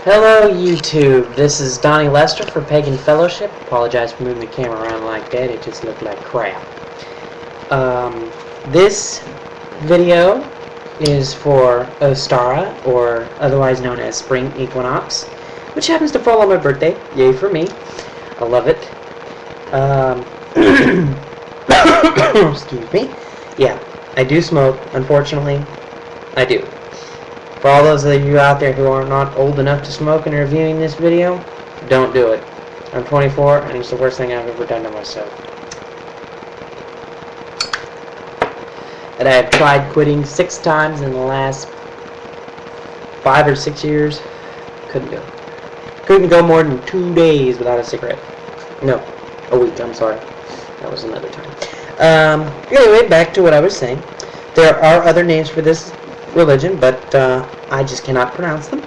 Hello YouTube, this is Donnie Lester for Pagan Fellowship. Apologize for moving the camera around like that, it just looked like crap. This video is for Ostara, or otherwise known as Spring Equinox, which happens to fall on my birthday. Yay for me. I love it. Excuse me. Yeah, I do smoke, unfortunately. I do. For all those of you out there who are not old enough to smoke and are viewing this video, don't do it. I'm 24 and it's the worst thing I've ever done to myself. And I have tried quitting 6 times in the last 5 or 6 years. Couldn't do it. Couldn't go more than 2 days without a cigarette. No, a week, I'm sorry. That was another time. Anyway, back to what I was saying. There are other names for this religion, but I just cannot pronounce them.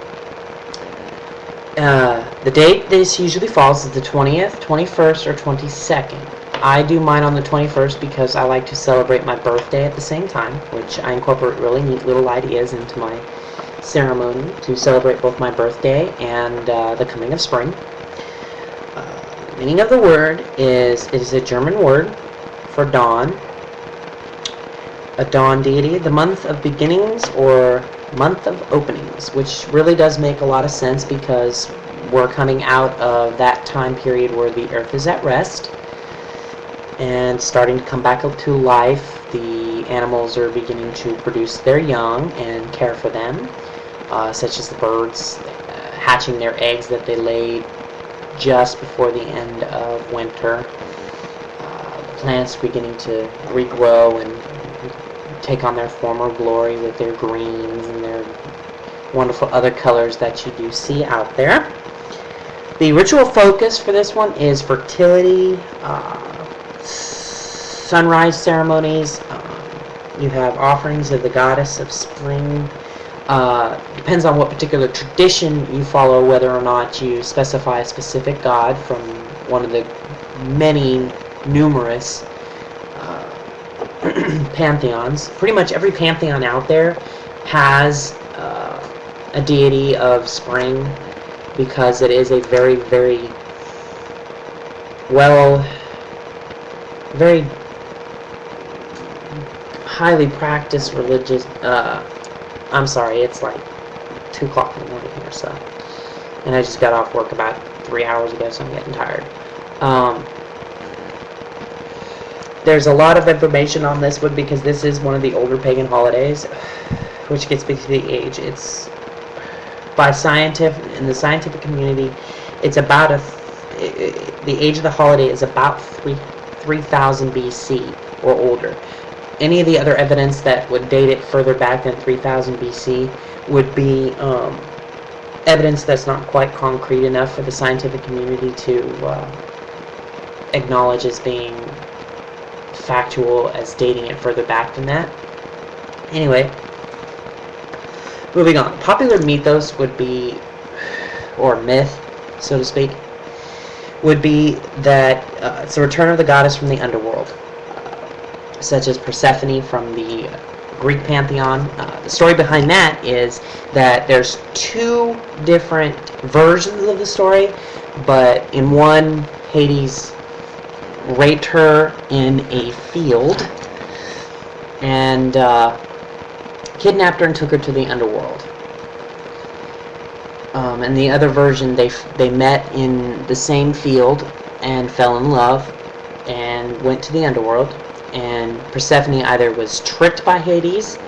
The date this usually falls is the 20th, 21st, or 22nd. I do mine on the 21st because I like to celebrate my birthday at the same time, which I incorporate really neat little ideas into my ceremony to celebrate both my birthday and the coming of spring. The meaning of the word is, it is a German word for dawn. A dawn deity, the month of beginnings or month of openings, which really does make a lot of sense because we're coming out of that time period where the earth is at rest and starting to come back to life. The animals are beginning to produce their young and care for them, such as the birds hatching their eggs that they laid just before the end of winter. The plants beginning to regrow and take on their former glory with their greens and their wonderful other colors that you do see out there. The ritual focus for this one is fertility, sunrise ceremonies. You have offerings of the goddess of spring. Depends on what particular tradition you follow, whether or not you specify a specific god from one of the many numerous pantheons. Pretty much every pantheon out there has a deity of spring because it is a very, very very highly practiced religious. I'm sorry, it's like 2 o'clock in the morning here, so, and I just got off work about 3 hours ago, so I'm getting tired. There's a lot of information on this one because this is one of the older pagan holidays, which gets me to the age. It's by in the scientific community, it's about the age of the holiday is about 3000 BC or older. Any of the other evidence that would date it further back than 3000 BC would be evidence that's not quite concrete enough for the scientific community to acknowledge as being factual, as dating it further back than that. Anyway, moving on. Popular mythos would be, or myth, so to speak, would be that it's the return of the goddess from the underworld, such as Persephone from the Greek pantheon. The story behind that is that there's 2 different versions of the story, but in one, Hades raped her in a field and kidnapped her and took her to the underworld. And the other version, they met in the same field and fell in love and went to the underworld, and Persephone either was tricked by Hades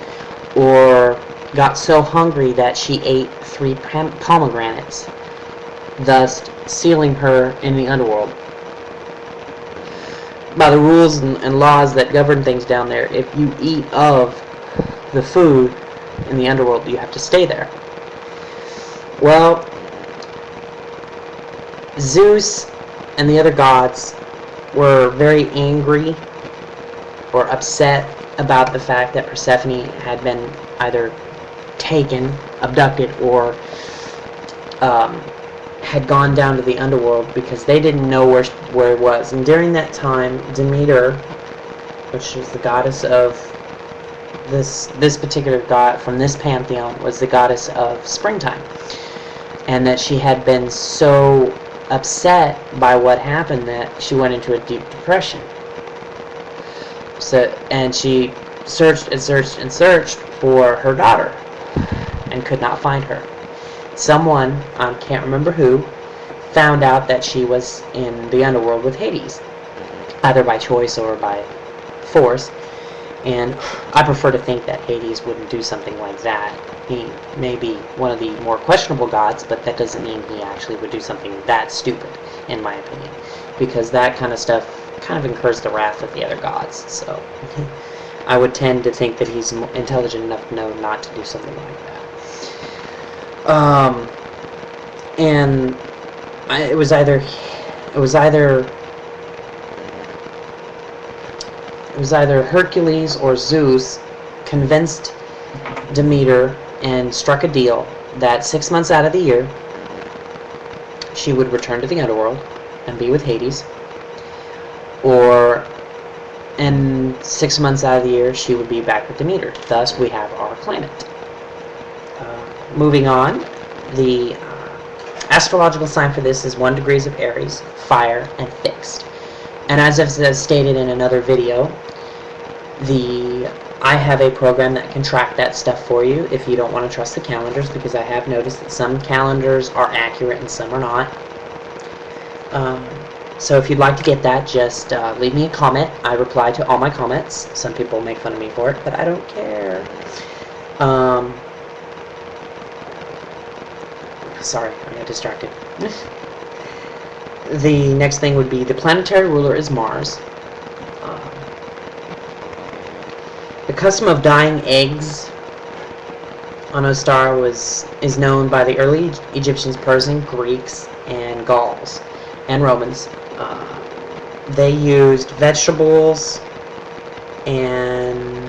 or got so hungry that she ate 3 pomegranates, thus sealing her in the underworld. By the rules and laws that govern things down there, if you eat of the food in the underworld, you have to stay there. Well, Zeus and the other gods were very angry or upset about the fact that Persephone had been either taken, abducted, or had gone down to the underworld because they didn't know where it was. And during that time, Demeter, which is the goddess of this particular god from this pantheon, was the goddess of springtime. and that she had been so upset by what happened that she went into a deep depression. So, and she searched and searched and searched for her daughter and could not find her. Someone, I can't remember who, found out that she was in the underworld with Hades, either by choice or by force. And I prefer to think that Hades wouldn't do something like that. He may be one of the more questionable gods, but that doesn't mean he actually would do something that stupid, in my opinion. Because that kind of stuff kind of incurs the wrath of the other gods. So I would tend to think that he's intelligent enough to know not to do something like that. And it was either Hercules or Zeus convinced Demeter and struck a deal that 6 months out of the year she would return to the underworld and be with Hades, and 6 months out of the year she would be back with Demeter. Thus we have our planet. Moving on, the astrological sign for this is 1 degrees of Aries, fire, and fixed. And as I've stated in another video, I have a program that can track that stuff for you if you don't want to trust the calendars, because I have noticed that some calendars are accurate and some are not. So if you'd like to get that, just leave me a comment. I reply to all my comments. Some people make fun of me for it, but I don't care. Sorry, I got distracted. The next thing would be the planetary ruler is Mars. The custom of dyeing eggs on Ostara is known by the early Egyptians, Persians, Greeks, and Gauls, and Romans. They used vegetables and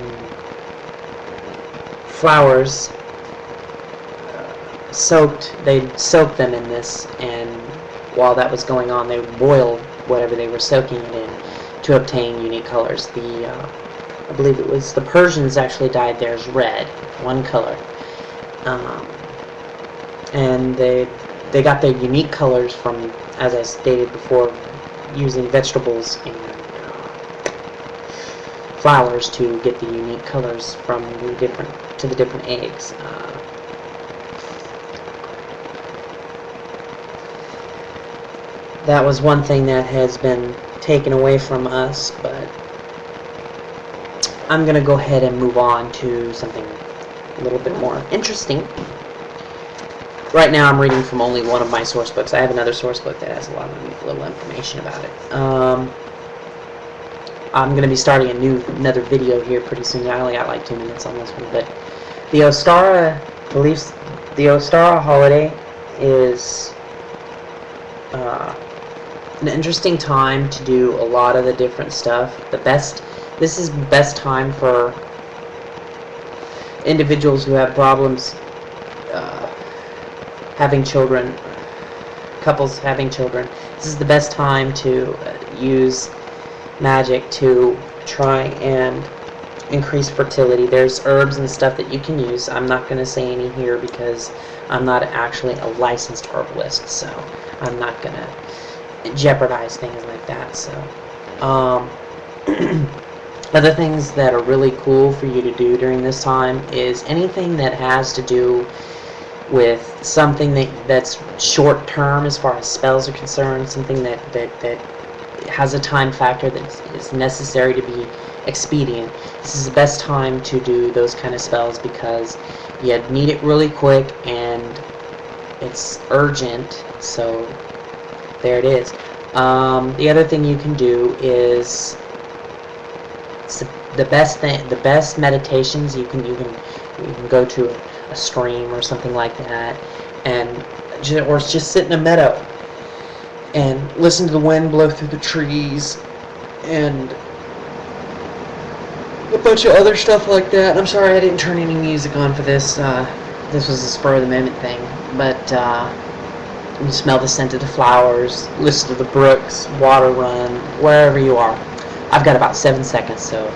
flowers. They'd soak them in this, and while that was going on, they boiled whatever they were soaking it in to obtain unique colors. I believe it was the Persians actually dyed theirs red, one color, and they got their unique colors from, as I stated before, using vegetables and flowers to get the unique colors from the different eggs. That was one thing that has been taken away from us, but I'm going to go ahead and move on to something a little bit more interesting. Right now I'm reading from only one of my source books. I have another source book that has a lot of little information about it. I'm going to be starting another video here pretty soon. I only got like 2 minutes on this one, but the Ostara holiday is an interesting time to do a lot of the different stuff. This is the best time for individuals who have problems having children, couples having children. This is the best time to use magic to try and increase fertility. There's herbs and stuff that you can use. I'm not going to say any here because I'm not actually a licensed herbalist, so I'm not going to jeopardize things like that. So other things that are really cool for you to do during this time is anything that has to do with something that's short term as far as spells are concerned, something that has a time factor that is necessary to be expedient. This is the best time to do those kind of spells because you need it really quick and it's urgent. So there it is. The other thing you can do is the best meditations. You can go to a stream or something like that, or just sit in a meadow and listen to the wind blow through the trees and a bunch of other stuff like that. I'm sorry I didn't turn any music on for this. This was a spur of the moment thing, but you smell the scent of the flowers, listen to the brooks, water run, wherever you are. I've got about 7 seconds, so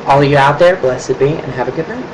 all of you out there, blessed be, and have a good night.